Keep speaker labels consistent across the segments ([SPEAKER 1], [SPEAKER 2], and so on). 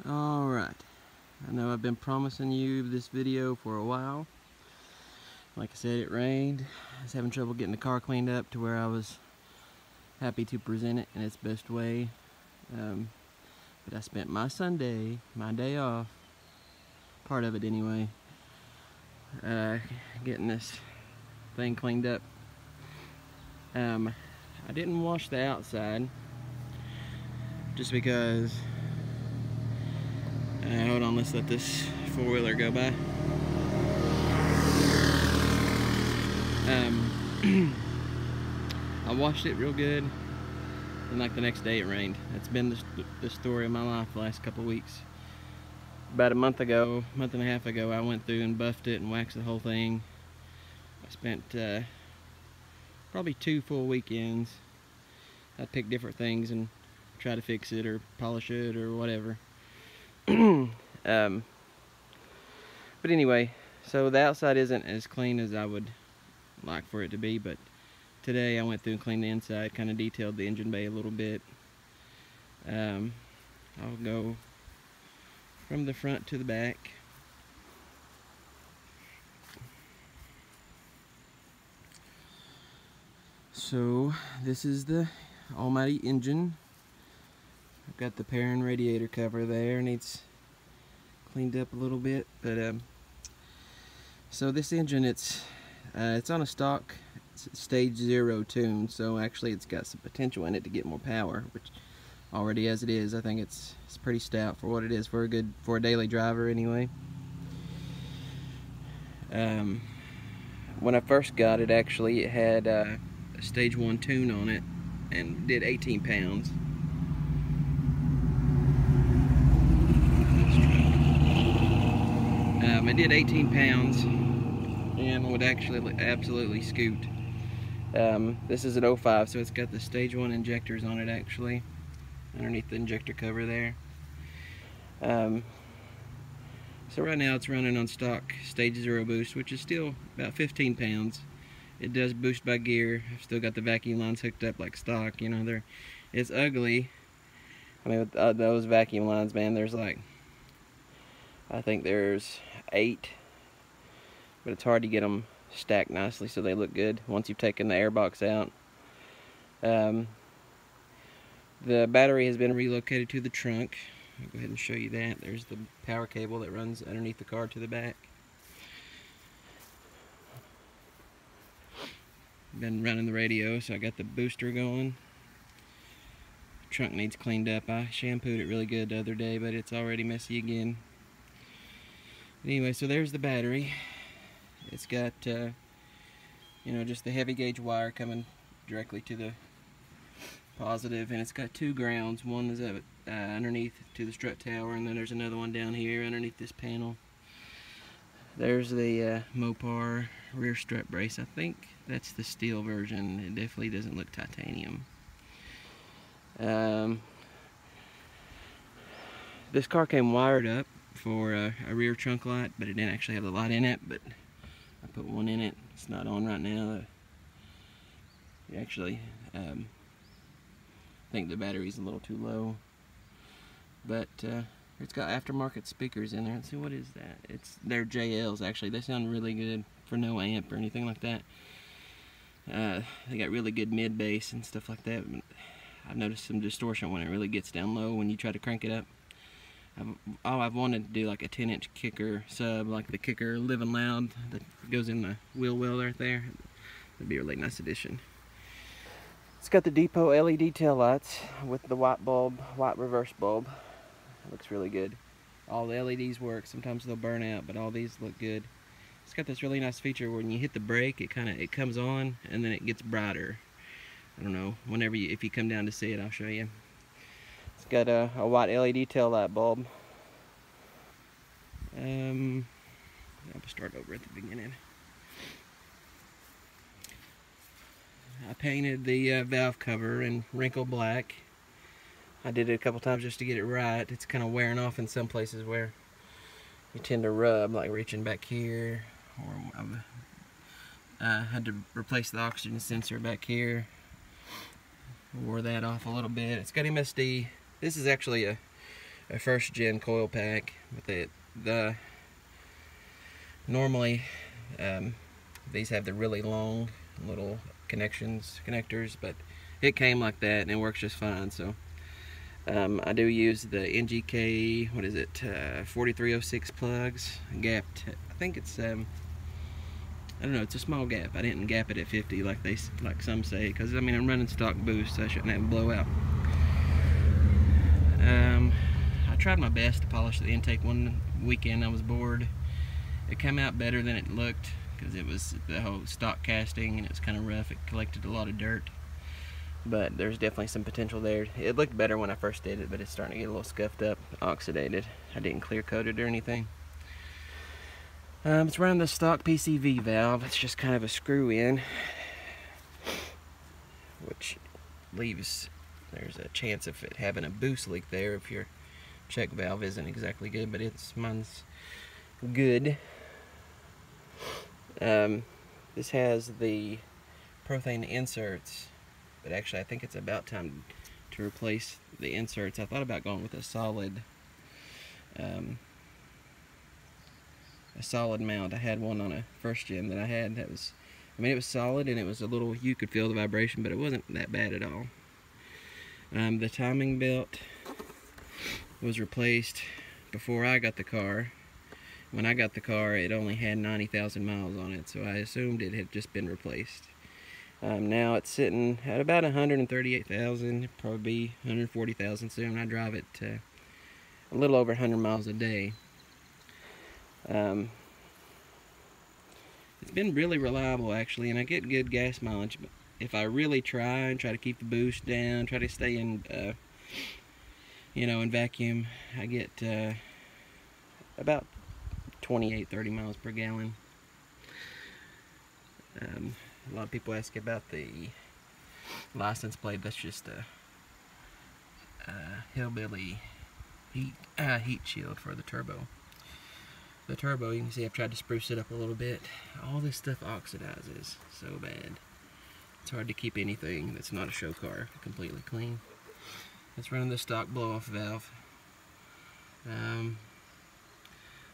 [SPEAKER 1] Alright, I know I've been promising you this video for a while. Like I said, it rained. I was having trouble getting the car cleaned up to where I was happy to present it in its best way. But I spent my Sunday, my day off, part of it anyway, getting this thing cleaned up. I didn't wash the outside just because hold on, let's let this four-wheeler go by. I washed it real good, and like the next day it rained. It's been the story of my life the last couple of weeks. About a month and a half ago, I went through and buffed it and waxed the whole thing. I spent probably 2 full weekends. I picked different things and try to fix it or polish it or whatever. But anyway, so the outside isn't as clean as I would like for it to be, but today I went through and cleaned the inside, kind of detailed the engine bay a little bit. I'll go from the front to the back. So this is the almighty engine. I've got the Perrin radiator cover there, needs cleaned up a little bit, but so this engine, it's on a stock stage 0 tune, so actually it's got some potential in it to get more power, which already as it is, I think it's pretty stout for what it is, for a daily driver anyway. When I first got it, actually it had a stage 1 tune on it and did 18 pounds. It did 18 pounds and would actually absolutely scoot. This is an 05, so it's got the stage 1 injectors on it actually, underneath the injector cover there. So right now it's running on stock stage 0 boost, which is still about 15 pounds. It does boost by gear. I've still got the vacuum lines hooked up like stock. You know, it's ugly. I mean, with those vacuum lines, man, there's like, I think there's 8, but it's hard to get them stacked nicely so they look good once you've taken the air box out. The battery has been relocated to the trunk. I'll go ahead and show you that. There's the power cable that runs underneath the car to the back. Been running the radio, so I got the booster going. Trunk needs cleaned up. I shampooed it really good the other day, but it's already messy again. Anyway, so there's the battery. It's got you know, just the heavy gauge wire coming directly to the positive, and it's got 2 grounds. One is up underneath to the strut tower, and then there's another one down here underneath this panel. There's the Mopar rear strut brace. I think that's the steel version. It definitely doesn't look titanium. This car came wired up for a rear trunk light, but it didn't actually have the light in it, but I put one in it. It's not on right now. Actually, I think the battery's a little too low, but it's got aftermarket speakers in there. Let's see, what is that? They're JLs actually. They sound really good for no amp or anything like that. They got really good mid bass and stuff like that. I've noticed some distortion when it really gets down low when you try to crank it up. I've wanted to do like a 10-inch kicker sub, like the kicker Living Loud that goes in the wheel well right there. That'd be a really nice addition. It's got the depot LED tail lights with the white bulb, white reverse bulb. It looks really good. All the LEDs work. Sometimes they'll burn out, but all these look good. It's got this really nice feature where when you hit the brake, it comes on and then it gets brighter. I don't know. If you come down to see it, I'll show you. It's got a white LED tail light bulb. I'll start over at the beginning. I painted the valve cover in wrinkle black. I did it a couple times just to get it right. It's kind of wearing off in some places where you tend to rub, like reaching back here, or I had to replace the oxygen sensor back here. Wore that off a little bit. It's got MSD. This is actually a a first gen coil pack, but normally these have the really long little connectors, but it came like that and it works just fine. So I do use the NGK, what is it, 4306 plugs, gapped. I think it's I don't know, it's a small gap. I didn't gap it at 50 like some say, because I mean I'm running stock boost, so I shouldn't have a blowout. I tried my best to polish the intake one weekend. I was bored. It came out better than it looked because it was the whole stock casting and it was kind of rough. It collected a lot of dirt, but there's definitely some potential there. It looked better when I first did it, but it's starting to get a little scuffed up, oxidated. I didn't clear coat it or anything. It's running the stock PCV valve. It's just kind of a screw in, which leaves, there's a chance of it having a boost leak there if your check valve isn't exactly good, but mine's good. This has the Prothane inserts, but actually I think it's about time to replace the inserts. I thought about going with a solid mount. I had one on a first gen that I had that was, I mean, it was solid and it was a little, you could feel the vibration, but it wasn't that bad at all. The timing belt was replaced before I got the car. When I got the car, it only had 90,000 miles on it, so I assumed it had just been replaced. Now it's sitting at about 138,000, probably be 140,000 soon. I drive it a little over 100 miles a day. It's been really reliable actually, and I get good gas mileage. But if I really try to keep the boost down, try to stay in, you know, in vacuum, I get about 28-30 miles per gallon. A lot of people ask about the license plate. That's just a hillbilly heat shield for the turbo. The turbo, you can see I've tried to spruce it up a little bit. All this stuff oxidizes so bad. It's hard to keep anything that's not a show car completely clean. It's running the stock blow-off valve.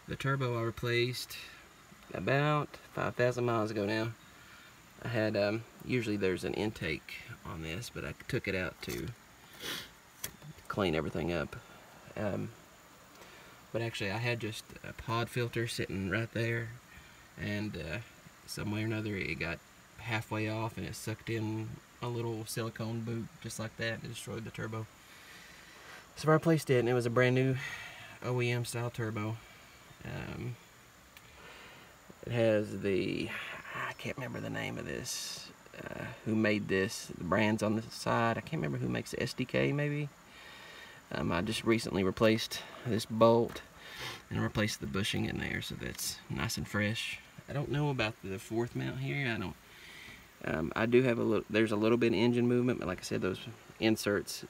[SPEAKER 1] The turbo I replaced about 5,000 miles ago now. I had, usually there's an intake on this, but I took it out to clean everything up. But actually I had just a pod filter sitting right there, and some way or another it got halfway off and it sucked in a little silicone boot just like that and destroyed the turbo. So I replaced it, and it was a brand new OEM style turbo. It has the, I can't remember the name of this, who made this, the brands on the side. I can't remember who makes the SDK maybe. I just recently replaced this bolt and replaced the bushing in there, so that's nice and fresh. I don't know about the fourth mount here. I do have a little, there's a little bit of engine movement, but like I said, those inserts,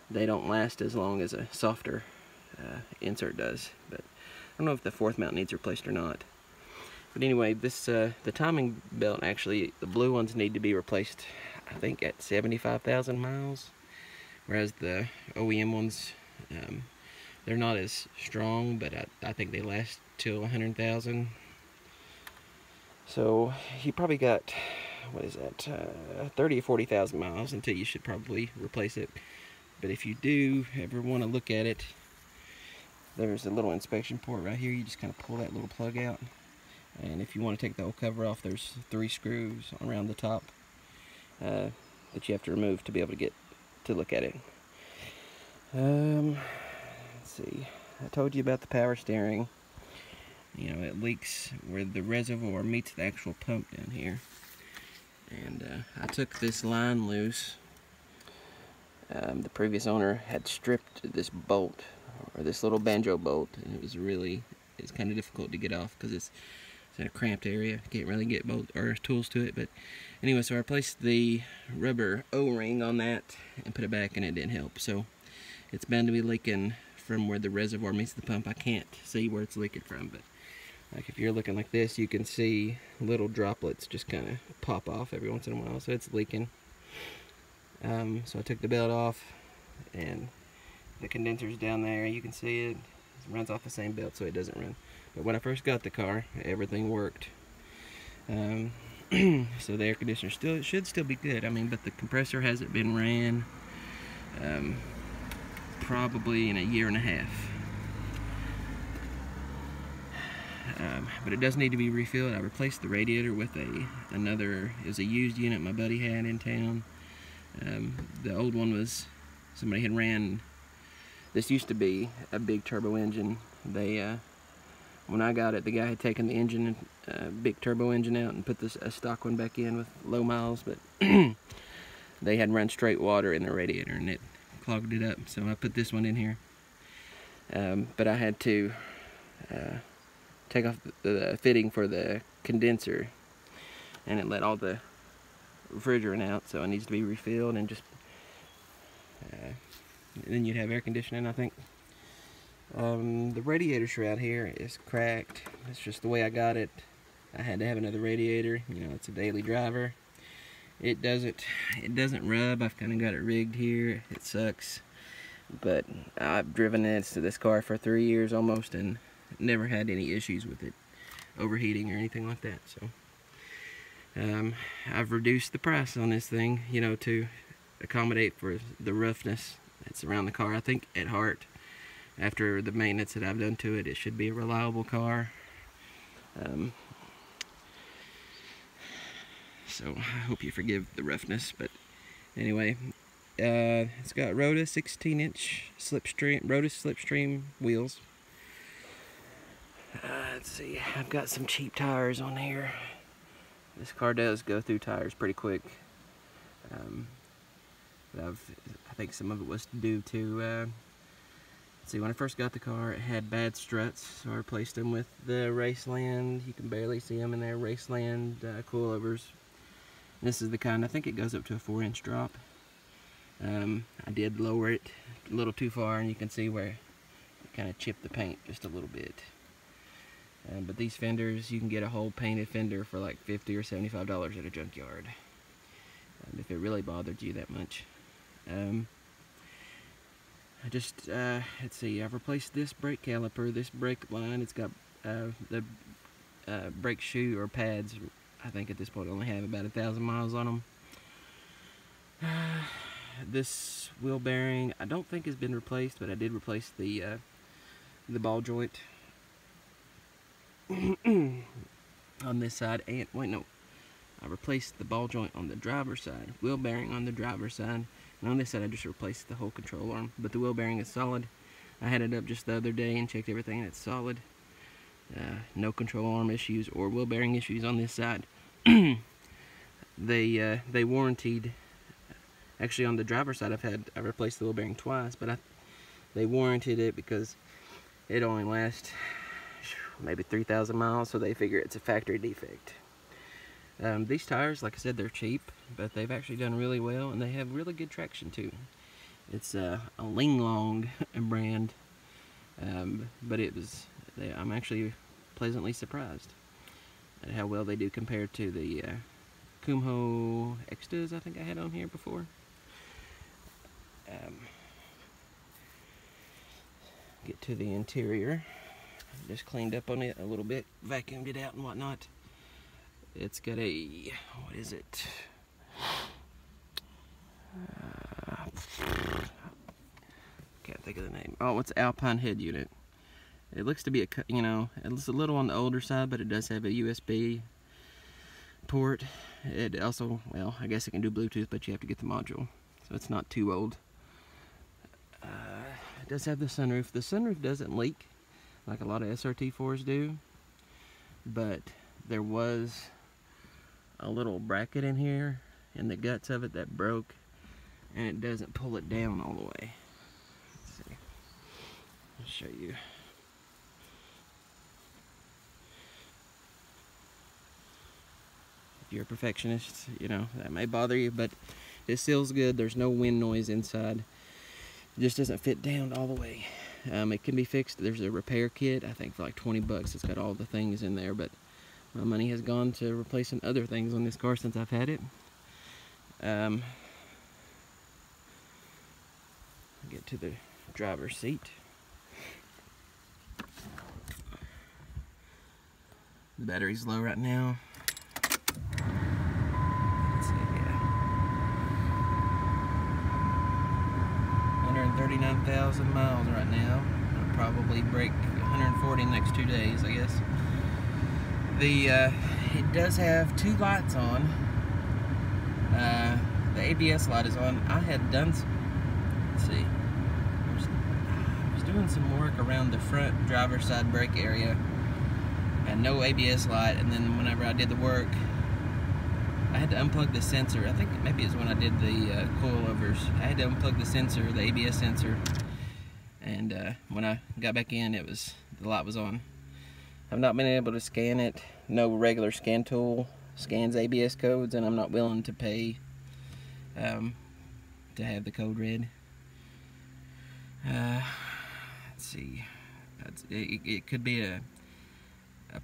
[SPEAKER 1] they don't last as long as a softer insert does. But I don't know if the fourth mount needs replaced or not. But anyway, this the timing belt, actually, the blue ones need to be replaced, I think, at 75,000 miles. Whereas the OEM ones, they're not as strong, but I think they last till 100,000. So you probably got, what is that, 30 or 40,000 miles until you should probably replace it. But if you do ever want to look at it, there's a little inspection port right here. You just kind of pull that little plug out, and if you want to take the whole cover off, there's 3 screws around the top that you have to remove to be able to get to look at it. Let's see, I told you about the power steering. You know, it leaks where the reservoir meets the actual pump down here, and I took this line loose. The previous owner had stripped this bolt, or this little banjo bolt, and it's kind of difficult to get off because it's in a cramped area. Can't really get bolt or tools to it. But anyway, so I replaced the rubber O-ring on that and put it back, and it didn't help. So it's bound to be leaking from where the reservoir meets the pump. I can't see where it's leaking from, but like if you're looking like this, you can see little droplets just kind of pop off every once in a while. So it's leaking. So I took the belt off and the condenser's down there. You can see it. It runs off the same belt, so it doesn't run. But when I first got the car, everything worked. So the air conditioner should still be good. I mean, but the compressor hasn't been ran probably in a year and a half. But it does need to be refilled. I replaced the radiator with another. It was a used unit my buddy had in town. The old one was somebody had ran. This used to be a big turbo engine. When I got it, the guy had taken the engine, big turbo engine out and put a stock one back in with low miles, but they had run straight water in the radiator and it clogged it up. So I put this one in here. But I had to take off the fitting for the condenser, and it let all the refrigerant out, so it needs to be refilled, and just then you'd have air conditioning, I think. The radiator shroud here is cracked. It's just the way I got it. I had to have another radiator. You know, it's a daily driver. It doesn't rub. I've kind of got it rigged here. It sucks, but I've driven this car for 3 years almost, and never had any issues with it overheating or anything like that. So I've reduced the price on this thing, you know, to accommodate for the roughness that's around the car. I think at heart, after the maintenance that I've done to it, it should be a reliable car. So I hope you forgive the roughness, but anyway, it's got Rota 16-inch Rota Slipstream wheels. Let's see, I've got some cheap tires on here. This car does go through tires pretty quick. But I think some of it was due to, let's see, when I first got the car, it had bad struts, so I replaced them with the Raceland. You can barely see them in there, Raceland coilovers. This is the kind, I think it goes up to a 4-inch drop. I did lower it a little too far, and you can see where it kind of chipped the paint just a little bit. But these fenders, you can get a whole painted fender for like $50 or $75 at a junkyard, if it really bothered you that much. Let's see, I've replaced this brake caliper, this brake line. It's got the brake shoe or pads, I think at this point only have about 1,000 miles on them. This wheel bearing, I don't think has been replaced, but I did replace the ball joint on this side, and wait, no, I replaced the ball joint on the driver's side, wheel bearing on the driver's side, and on this side I just replaced the whole control arm, but the wheel bearing is solid. I had it up just the other day and checked everything, and it's solid. No control arm issues or wheel bearing issues on this side. They warranted, actually on the driver's side I replaced the wheel bearing twice, but they warranted it because it only lasts maybe 3,000 miles, so they figure it's a factory defect. These tires, like I said, they're cheap, but they've actually done really well, and they have really good traction too. It's a Linglong brand, but I'm actually pleasantly surprised at how well they do compared to the Kumho Extas I think I had on here before. Get to the interior. Just cleaned up on it a little bit, vacuumed it out and whatnot. It's got a, what is it? Can't think of the name. Oh, it's Alpine head unit. It looks to be it's a little on the older side, but it does have a USB port. It also, well, I guess it can do Bluetooth, but you have to get the module, so it's not too old. It does have the sunroof. The sunroof doesn't leak like a lot of SRT4s do, but there was a little bracket in here in the guts of it that broke, and it doesn't pull it down all the way. Let's see. I'll show you. If you're a perfectionist, that may bother you, but it seals good. There's no wind noise inside. It just doesn't fit down all the way. It can be fixed. There's a repair kit, I think for like 20 bucks. It's got all the things in there, but my money has gone to replacing other things on this car since I've had it. Get to the driver's seat. The battery's low right now. Let's see, yeah. 139,000 miles right now. I'll probably break 140 in the next 2 days, I guess. It does have 2 lights on. The ABS light is on. I had done some, let's see, I was doing some work around the front driver's side brake area and no ABS light, and then whenever I did the work I had to unplug the sensor. I think maybe it's when I did the coilovers. I had to unplug the sensor, the ABS sensor, and when I got back in, the light was on. I've not been able to scan it. No regular scan tool scans ABS codes, and I'm not willing to pay to have the code read. Let's see. It could be a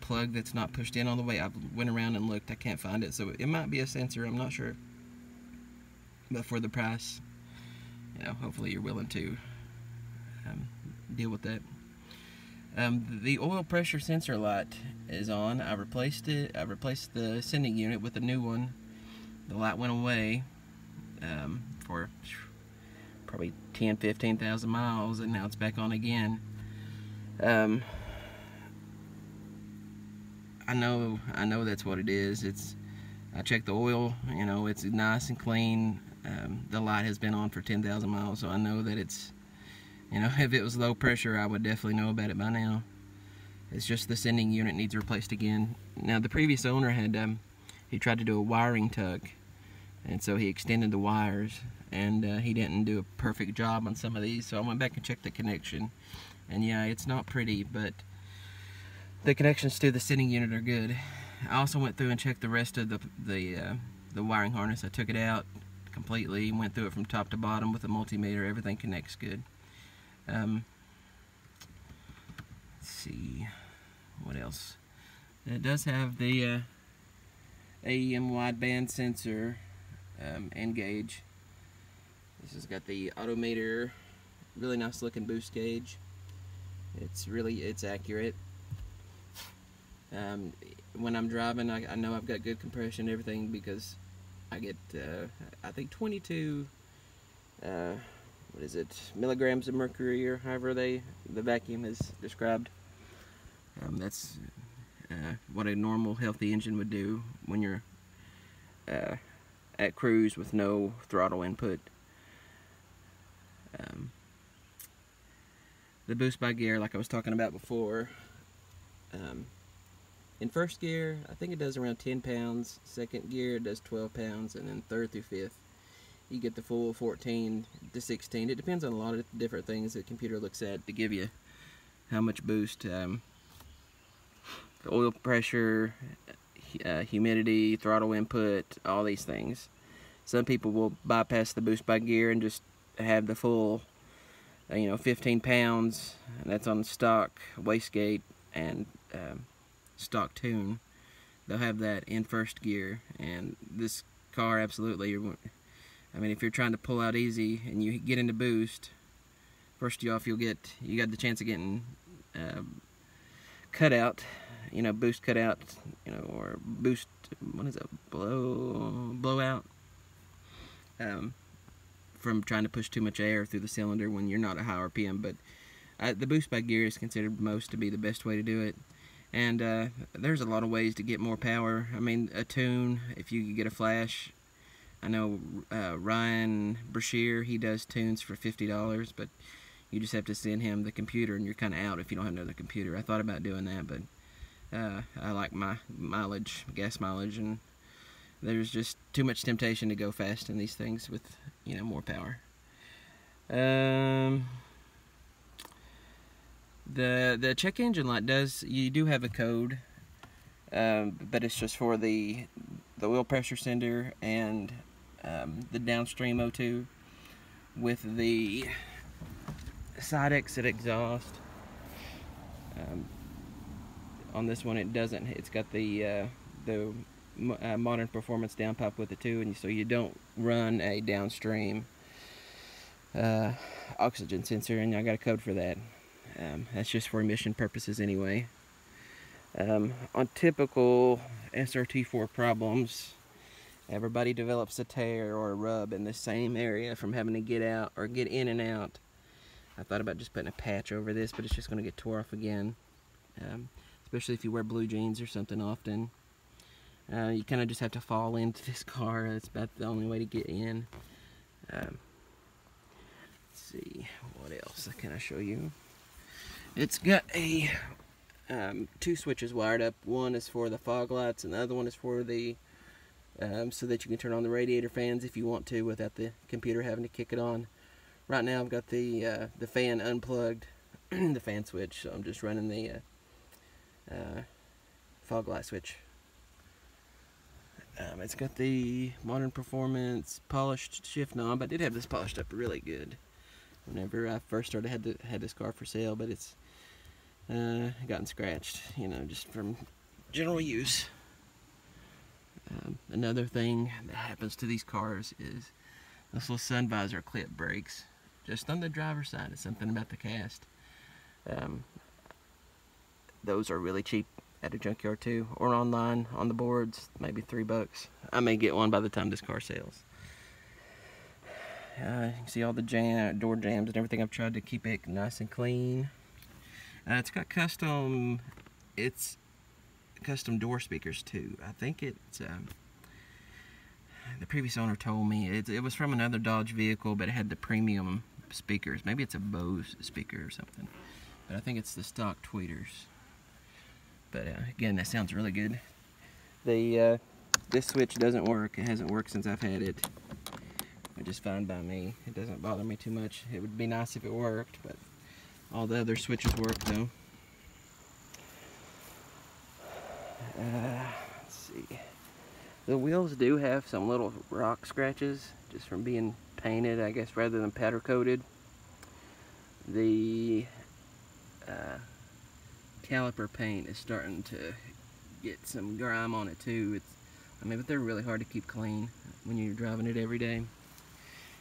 [SPEAKER 1] plug that's not pushed in all the way. I went around and looked. I can't find it, so it might be a sensor. I'm not sure. But for the price, you know, hopefully you're willing to deal with that. The oil pressure sensor light is on. I replaced it. I replaced the sending unit with a new one. The light went away for probably 10-15,000 miles, and now it's back on again. I know that's what it is. I checked the oil. You know, it's nice and clean. The light has been on for 10,000 miles, so I know that it's, you know, if it was low pressure, I would definitely know about it by now. It's just the sending unit needs replaced again. Now, the previous owner had, he tried to do a wiring tuck, and so he extended the wires, and he didn't do a perfect job on some of these, so I went back and checked the connection. And yeah, it's not pretty, but the connections to the sending unit are good. I also went through and checked the rest of the wiring harness. I took it out completely, went through it from top to bottom with a multimeter. Everything connects good. Let's see, what else? It does have the AEM wideband sensor and gauge. This has got the odometer, really nice looking boost gauge. It's accurate. When I'm driving, I know I've got good compression and everything because I get I think 22 what is it, milligrams of mercury, or however the vacuum is described. That's what a normal healthy engine would do when you're at cruise with no throttle input. The boost by gear, like I was talking about before, in first gear I think it does around 10 pounds, second gear it does 12 pounds, and then third through fifth you get the full 14 to 16. It depends on a lot of different things the computer looks at to give you how much boost. The oil pressure, humidity, throttle input, all these things. Some people will bypass the boost by gear and just have the full 15 pounds, and that's on stock wastegate and stock tune. They'll have that in first gear, and this car absolutely, I mean, if you're trying to pull out easy and you get into boost, first off you got the chance of getting cutout, boost cutout, or boost, what is it, blowout, from trying to push too much air through the cylinder when you're not at high RPM. But the boost by gear is considered most to be the best way to do it. And there's a lot of ways to get more power. I mean, a tune, if you could get a flash. I know Ryan Brashear, he does tunes for $50, but you just have to send him the computer and you're kind of out if you don't have another computer. I thought about doing that, but I like my mileage, gas mileage, and there's just too much temptation to go fast in these things with, more power. The check engine light you do have a code, but it's just for the oil pressure sender and the downstream O2 with the side exit exhaust. On this one it doesn't. It's got the modern performance downpipe with it too, and so you don't run a downstream oxygen sensor, and I got a code for that. That's just for emission purposes anyway. On typical SRT4 problems, everybody develops a tear or a rub in the same area from having to get out or get in and out. I thought about just putting a patch over this, but it's just going to get tore off again. Especially if you wear blue jeans or something often. You kind of just have to fall into this car. That's about the only way to get in. Let's see, what else can I show you? It's got a 2 switches wired up. One is for the fog lights, and the other one is for the so that you can turn on the radiator fans if you want to without the computer having to kick it on. Right now I've got the fan unplugged, the fan switch, so I'm just running the fog light switch. It's got the Modern Performance polished shift knob. I did have this polished up really good whenever I first started had this car for sale, but it's gotten scratched, you know, just from general use. Another thing that happens to these cars is this little sun visor clip breaks. Just on the driver's side, it's something about the cast. Those are really cheap at a junkyard too, or online on the boards, maybe $3. I may get one by the time this car sells. You can see all the door jams and everything. I've tried to keep it nice and clean. It's got custom door speakers too. I think it's the previous owner told me it was from another Dodge vehicle, but it had the premium speakers. Maybe it's a Bose speaker or something, but I think it's the stock tweeters. But again, that sounds really good. This switch doesn't work. It hasn't worked since I've had it, which is fine by me. It doesn't bother me too much. It would be nice if it worked, but all the other switches work though. Let's see. The wheels do have some little rock scratches just from being painted, I guess, rather than powder coated. The caliper paint is starting to get some grime on it too. But they're really hard to keep clean when you're driving it every day.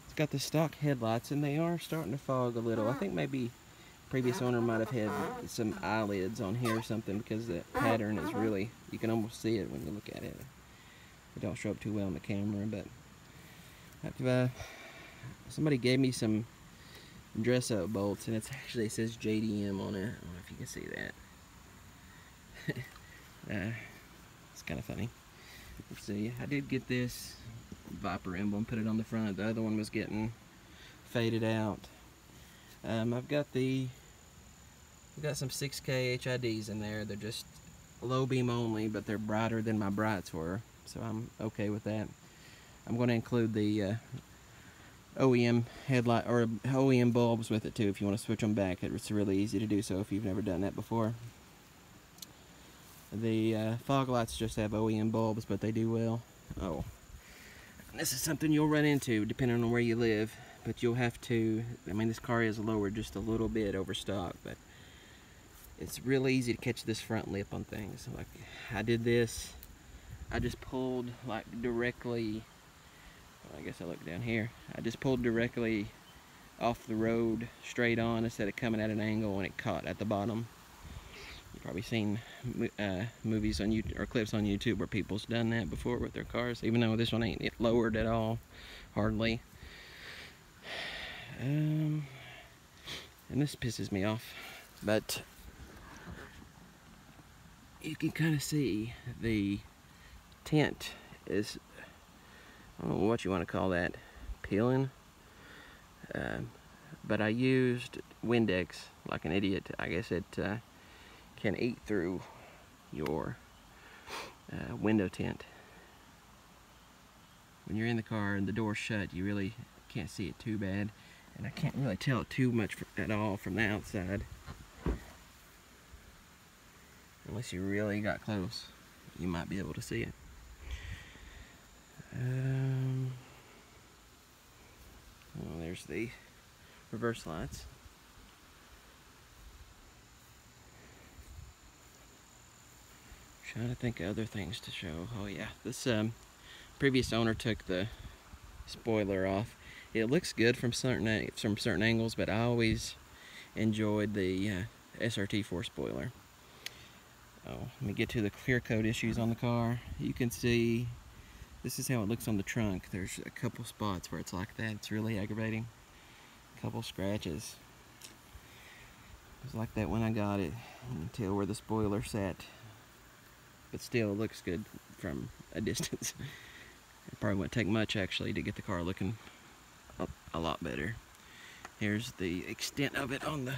[SPEAKER 1] It's got the stock headlights, and they are starting to fog a little. I think maybe previous owner might have had some eyelids on here or something, because the pattern is really, you can almost see it when you look at it. It don't show up too well on the camera, but somebody gave me some dress-up bolts, and it says JDM on it. I don't know if you can see that. It's kind of funny. Let's see, I did get this Viper emblem, put it on the front. The other one was getting faded out. I've got some 6K HIDs in there. They're just low beam only, but they're brighter than my brights were, so I'm okay with that. I'm going to include the OEM headlight or OEM bulbs with it too if you want to switch them back. It's really easy to do so if you've never done that before. The fog lights just have OEM bulbs, but they do well. Oh, this is something you'll run into depending on where you live, but you'll have to, this car is lowered just a little bit over stock, but it's really easy to catch this front lip on things. Like, I did this, I just pulled like directly, I guess I look down here, I just pulled directly off the road straight on instead of coming at an angle, and it caught at the bottom. You've probably seen movies on YouTube or clips on YouTube where people's done that before with their cars, even though this one ain't lowered at all, hardly. And this pisses me off, but you can kind of see the tint is, I don't know what you want to call that, peeling. But I used Windex like an idiot. I guess it can eat through your window tint. When you're in the car and the door's shut, you really can't see it too bad, and I can't really tell it too much at all from the outside, unless you really got close. You might be able to see it. Well, there's the reverse lights. Trying to think of other things to show. Oh yeah, this previous owner took the spoiler off, it looks good from certain angles, but I always enjoyed the SRT 4 spoiler. Oh, let me get to the clear coat issues on the car. You can see this is how it looks on the trunk. There's a couple spots where it's like that. It's really aggravating. A couple scratches. It was like that when I got it. You can tell where the spoiler sat. But still, it looks good from a distance. It probably wouldn't take much actually to get the car looking a lot better. Here's the extent of it on the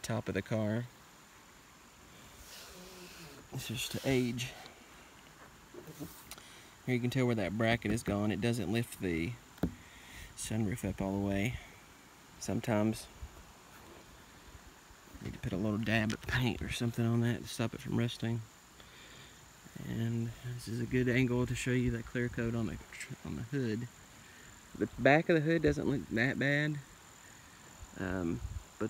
[SPEAKER 1] top of the car. This is to age. Here you can tell where that bracket is gone. It doesn't lift the sunroof up all the way. Sometimes you need to put a little dab of paint or something on that to stop it from rusting. And this is a good angle to show you that clear coat on the hood. The back of the hood doesn't look that bad, but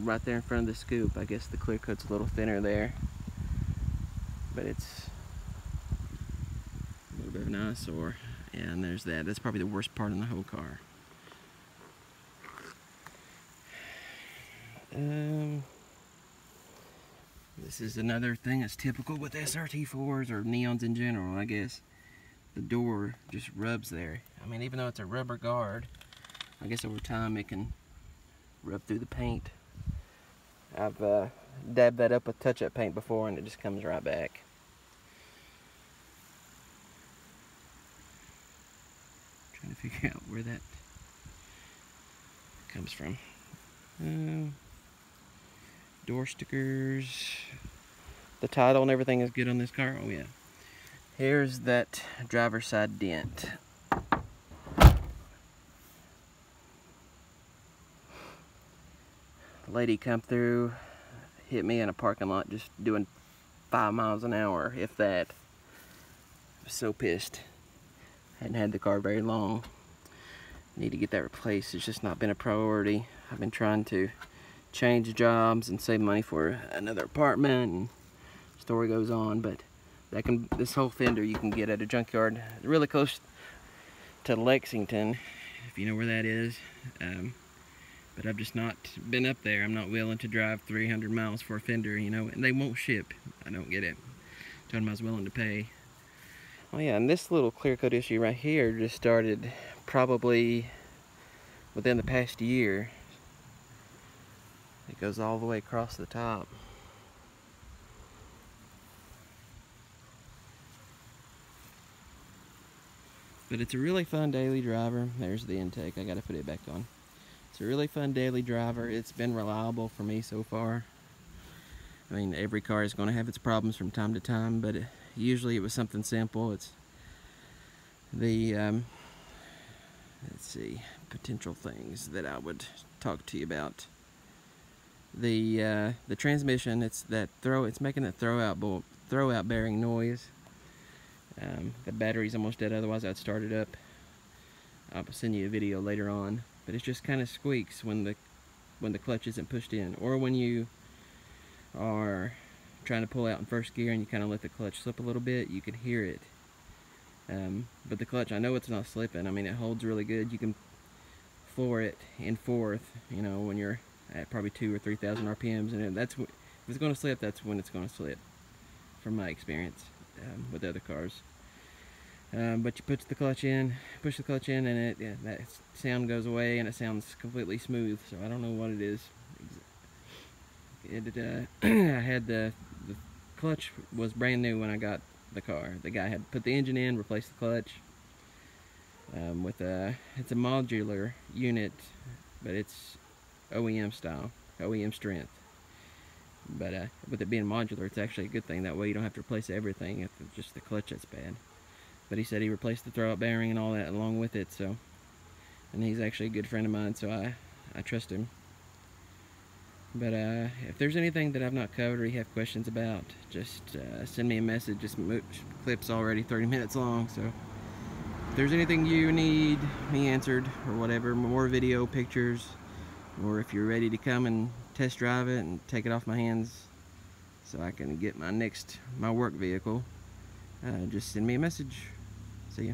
[SPEAKER 1] right there in front of the scoop, I guess the clear coat's a little thinner there. But it's a little bit of an eyesore. Yeah, and there's that. That's probably the worst part in the whole car. This is another thing that's typical with SRT4s or Neons in general, I guess. The door just rubs there. I mean, even though it's a rubber guard, I guess over time it can rub through the paint. I've dabbed that up with touch-up paint before and it just comes right back. Trying to figure out where that comes from. Door stickers. The title and everything is good on this car. Oh yeah. Here's that driver's side dent. Lady come through, hit me in a parking lot just doing 5 miles an hour, if that. I was so pissed. Hadn't had the car very long. Need to get that replaced. It's just not been a priority. I've been trying to change jobs and save money for another apartment, and the story goes on, but this whole fender you can get at a junkyard really close to Lexington, if you know where that is. But I've just not been up there. I'm not willing to drive 300 miles for a fender, you know, and they won't ship. I don't get it. Told them I was willing to pay. Oh yeah, and this little clear coat issue right here just started probably within the past year. It goes all the way across the top. But it's a really fun daily driver. There's the intake. I gotta put it back on. It's a really fun daily driver. It's been reliable for me so far. I mean, every car is going to have its problems from time to time, but usually it was something simple. It's the let's see, potential things that I would talk to you about. The transmission, it's making that throwout bearing noise. The battery's almost dead, otherwise I'd start it up. I'll send you a video later on, but it just kind of squeaks when the clutch isn't pushed in, or when you are trying to pull out in first gear and you kind of let the clutch slip a little bit, you can hear it. But the clutch, I know it's not slipping. I mean, it holds really good. You can floor it in fourth, you know, when you're at probably 2,000 or 3,000 RPMs, and if it's going to slip, that's when it's going to slip, from my experience with other cars. But you push the clutch in, and that sound goes away, and it sounds completely smooth. So I don't know what it is. I had the clutch was brand new when I got the car. The guy had put the engine in, replaced the clutch. It's a modular unit, but it's OEM style, OEM strength. But with it being modular, it's actually a good thing. That way you don't have to replace everything if it's just the clutch that's bad. But he said he replaced the throwout bearing and all that along with it. So, and he's actually a good friend of mine, so I trust him. But if there's anything that I've not covered or you have questions about, just send me a message. This clip's already 30 minutes long, so if there's anything you need me answered or whatever, more video, pictures, or if you're ready to come and test drive it and take it off my hands so I can get my work vehicle, just send me a message. See ya.